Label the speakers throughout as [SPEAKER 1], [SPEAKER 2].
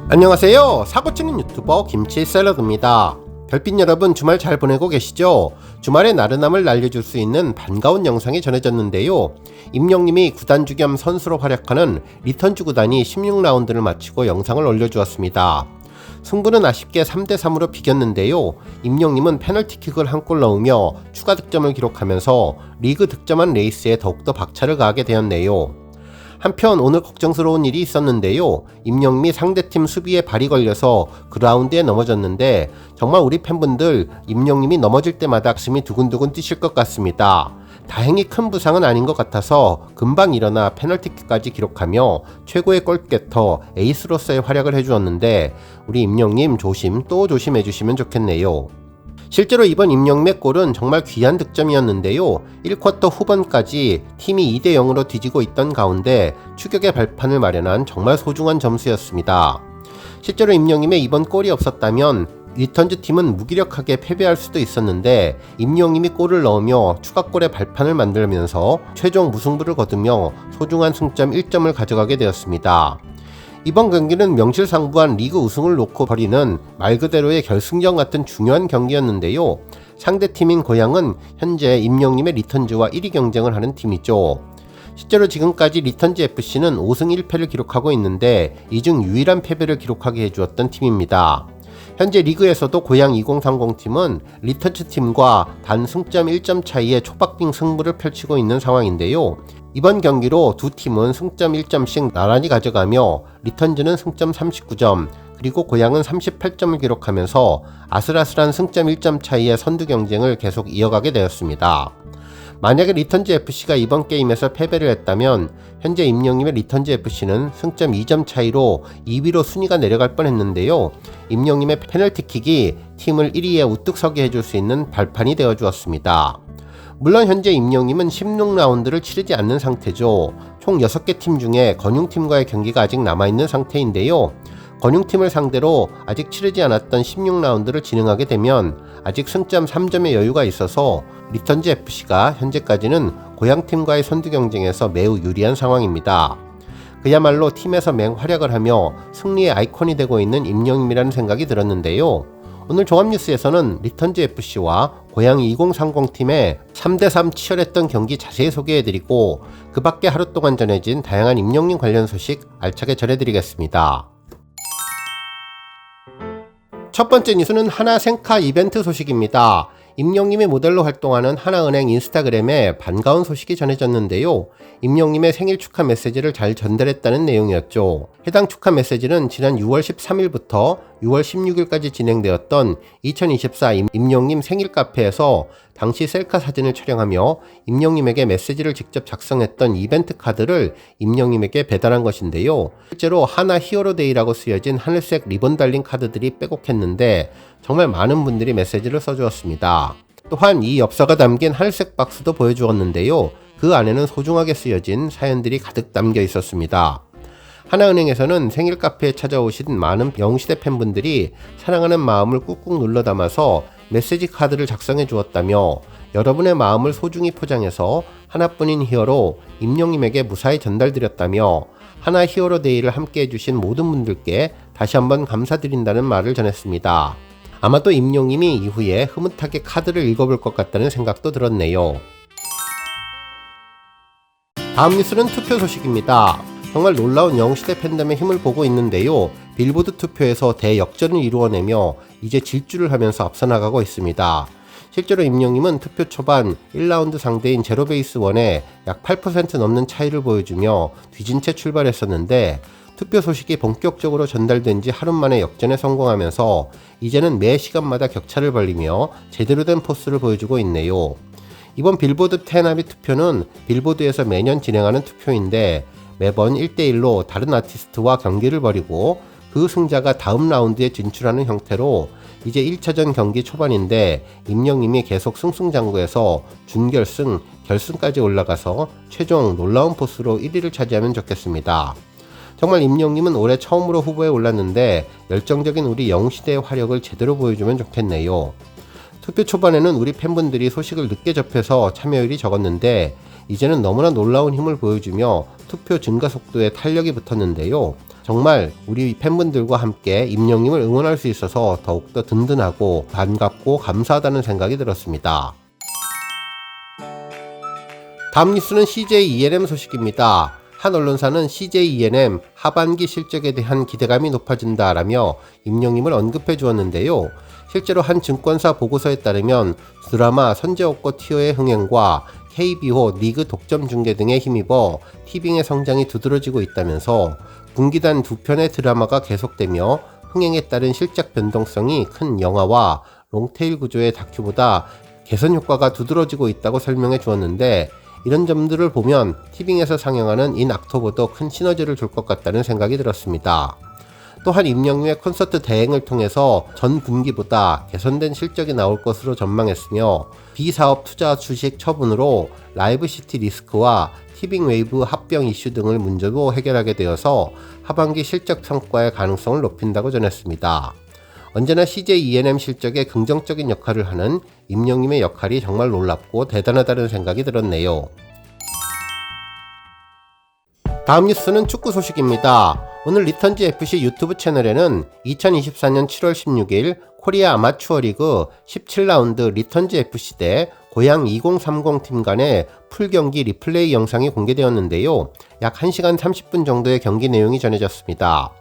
[SPEAKER 1] 안녕하세요. 사고치는 유튜버 김치샐러드입니다. 별빛 여러분, 주말 잘 보내고 계시죠? 주말의 나른함을 날려줄 수 있는 반가운 영상이 전해졌는데요. 임영님이 구단주 겸 선수로 활약하는 리턴주 구단이 16라운드를 마치고 영상을 올려주었습니다. 승부는 아쉽게 3대3으로 비겼는데요. 임영님은 페널티킥을 한 골 넣으며 추가 득점을 기록하면서 리그 득점한 레이스에 더욱더 박차를 가하게 되었네요. 한편 오늘 걱정스러운 일이 있었는데요. 임영미 상대팀 수비에 발이 걸려서 그라운드에 넘어졌는데 정말 우리 팬분들 임영님이 넘어질 때마다 가슴이 두근두근 뛰실 것 같습니다. 다행히 큰 부상은 아닌 것 같아서 금방 일어나 페널티킥까지 기록하며 최고의 골게터 에이스로서의 활약을 해주었는데 우리 임영님 또 조심해 주시면 좋겠네요. 실제로 이번 임영미의 골은 정말 귀한 득점이었는데요. 1쿼터 후반까지 팀이 2대0으로 뒤지고 있던 가운데 추격의 발판을 마련한 정말 소중한 점수였습니다. 실제로 임영님의 이번 골이 없었다면 리턴즈 팀은 무기력하게 패배할 수도 있었는데 임영님이 골을 넣으며 추가골의 발판을 만들면서 최종 무승부를 거두며 소중한 승점 1점을 가져가게 되었습니다. 이번 경기는 명실상부한 리그 우승을 놓고 벌이는 말 그대로의 결승전 같은 중요한 경기였는데요. 상대팀인 고양은 현재 임영님의 리턴즈와 1위 경쟁을 하는 팀이죠. 실제로 지금까지 리턴즈 FC는 5승 1패를 기록하고 있는데 이 중 유일한 패배를 기록하게 해주었던 팀입니다. 현재 리그에서도 고양 2030팀은 리턴즈 팀과 단 승점 1점 차이의 초박빙 승부를 펼치고 있는 상황인데요. 이번 경기로 두 팀은 승점 1점씩 나란히 가져가며 리턴즈는 승점 39점 그리고 고양은 38점을 기록하면서 아슬아슬한 승점 1점 차이의 선두 경쟁을 계속 이어가게 되었습니다. 만약에 리턴즈 FC가 이번 게임에서 패배를 했다면 현재 임영님의 리턴즈 FC는 승점 2점 차이로 2위로 순위가 내려갈 뻔했는데요. 임영님의 페널티킥이 팀을 1위에 우뚝 서게 해줄 수 있는 발판이 되어주었습니다. 물론 현재 임영님은 16라운드를 치르지 않는 상태죠. 총 6개 팀 중에 건용팀과의 경기가 아직 남아있는 상태인데요. 건용팀을 상대로 아직 치르지 않았던 16라운드를 진행하게 되면 아직 승점 3점의 여유가 있어서 리턴즈 FC가 현재까지는 고양팀과의 선두 경쟁에서 매우 유리한 상황입니다. 그야말로 팀에서 맹활약을 하며 승리의 아이콘이 되고 있는 임영님이라는 생각이 들었는데요. 오늘 종합뉴스에서는 리턴즈 FC와 고양 2030팀의 3대3 치열했던 경기 자세히 소개해드리고 그 밖에 하루 동안 전해진 다양한 임영님 관련 소식 알차게 전해드리겠습니다. 첫 번째 뉴스는 하나생카 이벤트 소식입니다. 임영님이 모델로 활동하는 하나은행 인스타그램에 반가운 소식이 전해졌는데요. 임영님의 생일 축하 메시지를 잘 전달했다는 내용이었죠. 해당 축하 메시지는 지난 6월 13일부터 6월 16일까지 진행되었던 2024 임영님 생일 카페에서 당시 셀카 사진을 촬영하며 임영님에게 메시지를 직접 작성했던 이벤트 카드를 임영님에게 배달한 것인데요. 실제로 하나 히어로데이라고 쓰여진 하늘색 리본 달린 카드들이 빼곡했는데 정말 많은 분들이 메시지를 써주었습니다. 또한 이 엽서가 담긴 하늘색 박스도 보여주었는데요. 그 안에는 소중하게 쓰여진 사연들이 가득 담겨 있었습니다. 하나은행에서는 생일 카페에 찾아오신 많은 영시대 팬분들이 사랑하는 마음을 꾹꾹 눌러 담아서 메시지 카드를 작성해 주었다며 여러분의 마음을 소중히 포장해서 하나뿐인 히어로 임영님에게 무사히 전달드렸다며 하나 히어로데이를 함께 해주신 모든 분들께 다시 한번 감사드린다는 말을 전했습니다. 아마도 임영님이 이후에 흐뭇하게 카드를 읽어볼 것 같다는 생각도 들었네요. 다음 뉴스는 투표 소식입니다. 정말 놀라운 영시대 팬덤의 힘을 보고 있는데요. 빌보드 투표에서 대역전을 이루어내며 이제 질주를 하면서 앞서 나가고 있습니다. 실제로 임영님은 투표 초반 1라운드 상대인 제로베이스1에 약 8% 넘는 차이를 보여주며 뒤진 채 출발했었는데 투표 소식이 본격적으로 전달된 지 하루 만에 역전에 성공하면서 이제는 매 시간마다 격차를 벌리며 제대로 된 포스를 보여주고 있네요. 이번 빌보드 10합의 투표는 빌보드에서 매년 진행하는 투표인데 매번 1대1로 다른 아티스트와 경기를 벌이고 그 승자가 다음 라운드에 진출하는 형태로 이제 1차전 경기 초반인데 임영님이 계속 승승장구해서 준결승, 결승까지 올라가서 최종 놀라운 포스로 1위를 차지하면 좋겠습니다. 정말 임영님은 올해 처음으로 후보에 올랐는데 열정적인 우리 영시대의 화력을 제대로 보여주면 좋겠네요. 투표 초반에는 우리 팬분들이 소식을 늦게 접해서 참여율이 적었는데 이제는 너무나 놀라운 힘을 보여주며 투표 증가 속도에 탄력이 붙었는데요. 정말 우리 팬분들과 함께 임영님을 응원할 수 있어서 더욱더 든든하고 반갑고 감사하다는 생각이 들었습니다. 다음 뉴스는 CJ ENM 소식입니다. 한 언론사는 CJ ENM 하반기 실적에 대한 기대감이 높아진다라며 임영님을 언급해 주었는데요. 실제로 한 증권사 보고서에 따르면 드라마 선제옥고 티어의 흥행과 KBO 리그 독점 중계 등에 힘입어 티빙의 성장이 두드러지고 있다면서 분기단 2편의 드라마가 계속되며 흥행에 따른 실적 변동성이 큰 영화와 롱테일 구조의 다큐보다 개선 효과가 두드러지고 있다고 설명해 주었는데, 이런 점들을 보면 티빙에서 상영하는 인 악토버도 큰 시너지를 줄 것 같다는 생각이 들었습니다. 또한 임영님의 콘서트 대행을 통해서 전 분기보다 개선된 실적이 나올 것으로 전망했으며, 비사업 투자 주식 처분으로 라이브시티 리스크와 티빙 웨이브 합병 이슈 등을 문제도 해결하게 되어서 하반기 실적 성과의 가능성을 높인다고 전했습니다. 언제나 CJ ENM 실적에 긍정적인 역할을 하는 임영님의 역할이 정말 놀랍고 대단하다는 생각이 들었네요. 다음 뉴스는 축구 소식입니다. 오늘 리턴즈 FC 유튜브 채널에는 2024년 7월 16일 코리아 아마추어 리그 17라운드 리턴즈 FC 대 고양 2030 팀 간의 풀경기 리플레이 영상이 공개되었는데요. 약 1시간 30분 정도의 경기 내용이 전해졌습니다.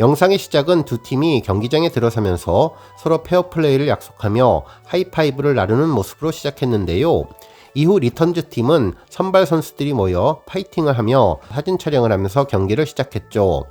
[SPEAKER 1] 영상의 시작은 두 팀이 경기장에 들어서면서 서로 페어플레이를 약속하며 하이파이브를 나누는 모습으로 시작했는데요. 이후 리턴즈 팀은 선발 선수들이 모여 파이팅을 하며 사진 촬영을 하면서 경기를 시작했죠.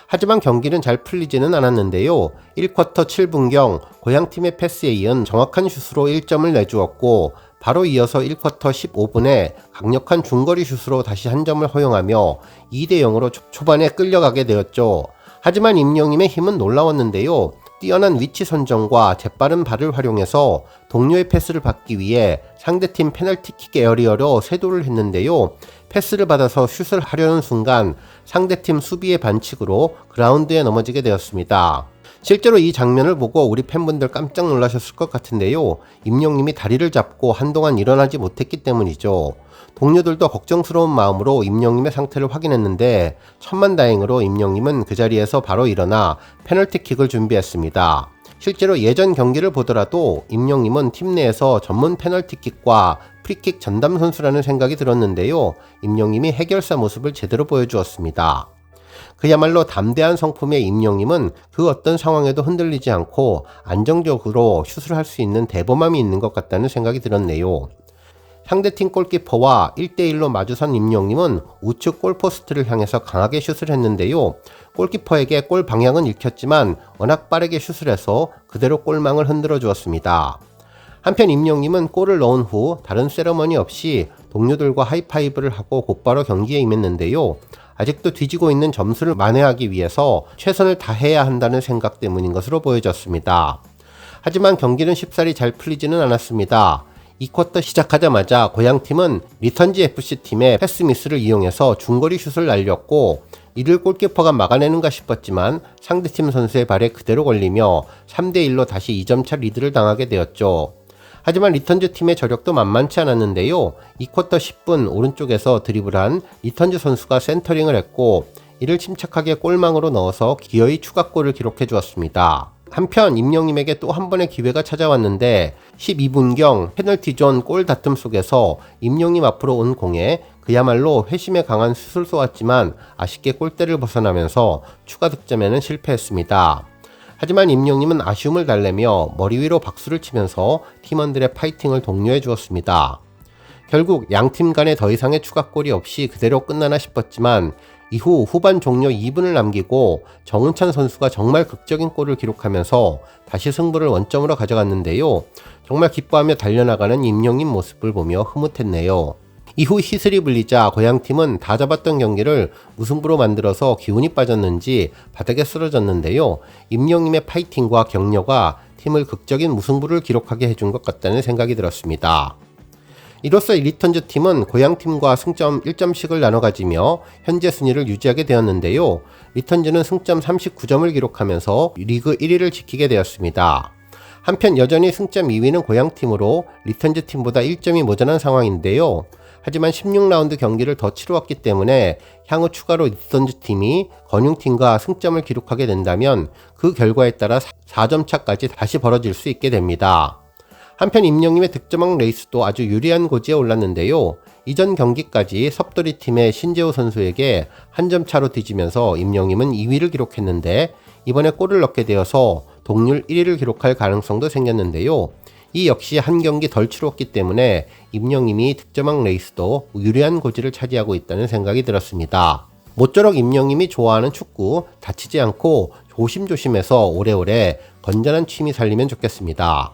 [SPEAKER 1] 하지만 경기는 잘 풀리지는 않았는데요. 1쿼터 7분경 고향팀의 패스에 이은 정확한 슛으로 1점을 내주었고, 바로 이어서 1쿼터 15분에 강력한 중거리 슛으로 다시 한 점을 허용하며 2대0으로 초반에 끌려가게 되었죠. 하지만 임영님의 힘은 놀라웠는데요. 뛰어난 위치 선정과 재빠른 발을 활용해서 동료의 패스를 받기 위해 상대팀 페널티킥 에어리어로 세도를 했는데요. 패스를 받아서 슛을 하려는 순간 상대팀 수비의 반칙으로 그라운드에 넘어지게 되었습니다. 실제로 이 장면을 보고 우리 팬분들 깜짝 놀라셨을 것 같은데요. 임영님이 다리를 잡고 한동안 일어나지 못했기 때문이죠. 동료들도 걱정스러운 마음으로 임영님의 상태를 확인했는데, 천만다행으로 임영님은 그 자리에서 바로 일어나 페널티킥을 준비했습니다. 실제로 예전 경기를 보더라도 임영님은 팀 내에서 전문 페널티킥과 프리킥 전담 선수라는 생각이 들었는데요. 임영님이 해결사 모습을 제대로 보여주었습니다. 그야말로 담대한 성품의 임영님은 그 어떤 상황에도 흔들리지 않고 안정적으로 슛을 할 수 있는 대범함이 있는 것 같다는 생각이 들었네요. 상대팀 골키퍼와 1대1로 마주선 임영님은 우측 골포스트를 향해서 강하게 슛을 했는데요. 골키퍼에게 골 방향은 읽혔지만 워낙 빠르게 슛을 해서 그대로 골망을 흔들어 주었습니다. 한편 임영님은 골을 넣은 후 다른 세러머니 없이 동료들과 하이파이브를 하고 곧바로 경기에 임했는데요. 아직도 뒤지고 있는 점수를 만회하기 위해서 최선을 다해야 한다는 생각 때문인 것으로 보여졌습니다. 하지만 경기는 쉽사리 잘 풀리지는 않았습니다. 2쿼터 시작하자마자 고향팀은 리턴즈 FC팀의 패스 미스를 이용해서 중거리 슛을 날렸고, 이를 골키퍼가 막아내는가 싶었지만 상대팀 선수의 발에 그대로 걸리며 3대1로 다시 2점차 리드를 당하게 되었죠. 하지만 리턴즈 팀의 저력도 만만치 않았는데요. 2쿼터 10분 오른쪽에서 드리블한 리턴즈 선수가 센터링을 했고, 이를 침착하게 골망으로 넣어서 기어이 추가골을 기록해 주었습니다. 한편 임영님에게 또 한 번의 기회가 찾아왔는데 12분경 페널티존 골 다툼 속에서 임영님 앞으로 온 공에 그야말로 회심에 강한 슛을 쏘았지만 아쉽게 골대를 벗어나면서 추가 득점에는 실패했습니다. 하지만 임영님은 아쉬움을 달래며 머리 위로 박수를 치면서 팀원들의 파이팅을 독려해 주었습니다. 결국 양팀 간에 더 이상의 추가골이 없이 그대로 끝나나 싶었지만 이후 후반 종료 2분을 남기고 정은찬 선수가 정말 극적인 골을 기록하면서 다시 승부를 원점으로 가져갔는데요. 정말 기뻐하며 달려나가는 임영님 모습을 보며 흐뭇했네요. 이후 희슬이 불리자 고향팀은 다 잡았던 경기를 무승부로 만들어서 기운이 빠졌는지 바닥에 쓰러졌는데요. 임영님의 파이팅과 격려가 팀을 극적인 무승부를 기록하게 해준 것 같다는 생각이 들었습니다. 이로써 리턴즈 팀은 고향팀과 승점 1점씩을 나눠 가지며 현재 순위를 유지하게 되었는데요. 리턴즈는 승점 39점을 기록하면서 리그 1위를 지키게 되었습니다. 한편 여전히 승점 2위는 고향팀으로 리턴즈 팀보다 1점이 모자란 상황인데요. 하지만 16라운드 경기를 더 치루었기 때문에 향후 추가로 이스턴즈 팀이 건용팀과 승점을 기록하게 된다면 그 결과에 따라 4점 차까지 다시 벌어질 수 있게 됩니다. 한편 임영님의 득점왕 레이스도 아주 유리한 고지에 올랐는데요. 이전 경기까지 섭돌이 팀의 신재호 선수에게 한 점 차로 뒤지면서 임영님은 2위를 기록했는데 이번에 골을 넣게 되어서 동률 1위를 기록할 가능성도 생겼는데요. 이 역시 한 경기 덜 치렀기 때문에 임영님이 득점왕 레이스도 유리한 고지를 차지하고 있다는 생각이 들었습니다. 모쪼록 임영님이 좋아하는 축구 다치지 않고 조심조심해서 오래오래 건전한 취미 살리면 좋겠습니다.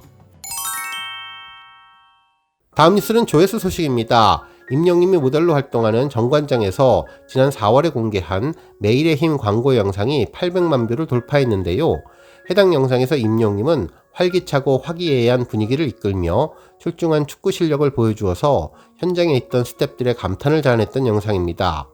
[SPEAKER 1] 다음 뉴스는 조회수 소식입니다. 임영님이 모델로 활동하는 정관장에서 지난 4월에 공개한 매일의 힘 광고 영상이 800만 뷰를 돌파했는데요. 해당 영상에서 임영님은 활기차고 화기애애한 분위기를 이끌며 출중한 축구 실력을 보여주어서 현장에 있던 스태프들의 감탄을 자아냈던 영상입니다.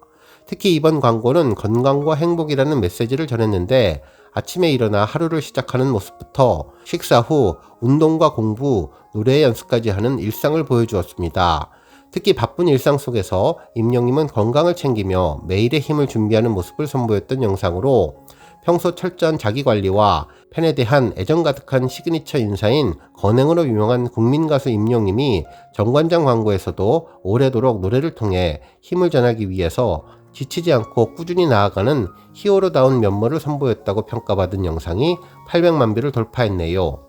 [SPEAKER 1] 특히 이번 광고는 건강과 행복이라는 메시지를 전했는데 아침에 일어나 하루를 시작하는 모습부터 식사 후 운동과 공부, 노래 연습까지 하는 일상을 보여주었습니다. 특히 바쁜 일상 속에서 임영님은 건강을 챙기며 매일의 힘을 준비하는 모습을 선보였던 영상으로 평소 철저한 자기관리와 팬에 대한 애정 가득한 시그니처 인사인 건행으로 유명한 국민가수 임영님이 정관장 광고에서도 오래도록 노래를 통해 힘을 전하기 위해서 지치지 않고 꾸준히 나아가는 히어로다운 면모를 선보였다고 평가받은 영상이 800만 뷰를 돌파했네요.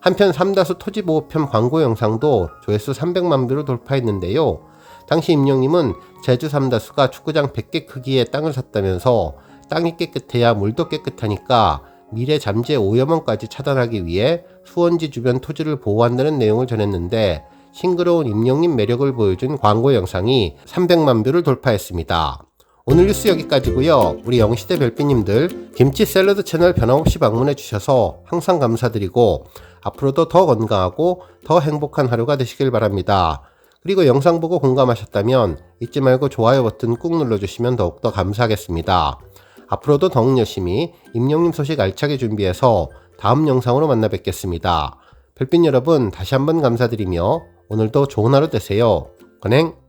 [SPEAKER 1] 한편 삼다수 토지보호편 광고 영상도 조회수 300만 뷰를 돌파했는데요. 당시 임영님은 제주 삼다수가 축구장 100개 크기의 땅을 샀다면서 땅이 깨끗해야 물도 깨끗하니까 미래 잠재 오염원까지 차단하기 위해 수원지 주변 토지를 보호한다는 내용을 전했는데 싱그러운 임영님 매력을 보여준 광고 영상이 300만 뷰를 돌파했습니다. 오늘 뉴스 여기까지고요. 우리 영시대 별빛님들 김치 샐러드 채널 변함없이 방문해 주셔서 항상 감사드리고 앞으로도 더 건강하고 더 행복한 하루가 되시길 바랍니다. 그리고 영상 보고 공감하셨다면 잊지 말고 좋아요 버튼 꾹 눌러주시면 더욱더 감사하겠습니다. 앞으로도 더욱 열심히 임영님 소식 알차게 준비해서 다음 영상으로 만나 뵙겠습니다. 별빛 여러분 다시 한번 감사드리며 오늘도 좋은 하루 되세요. 건행!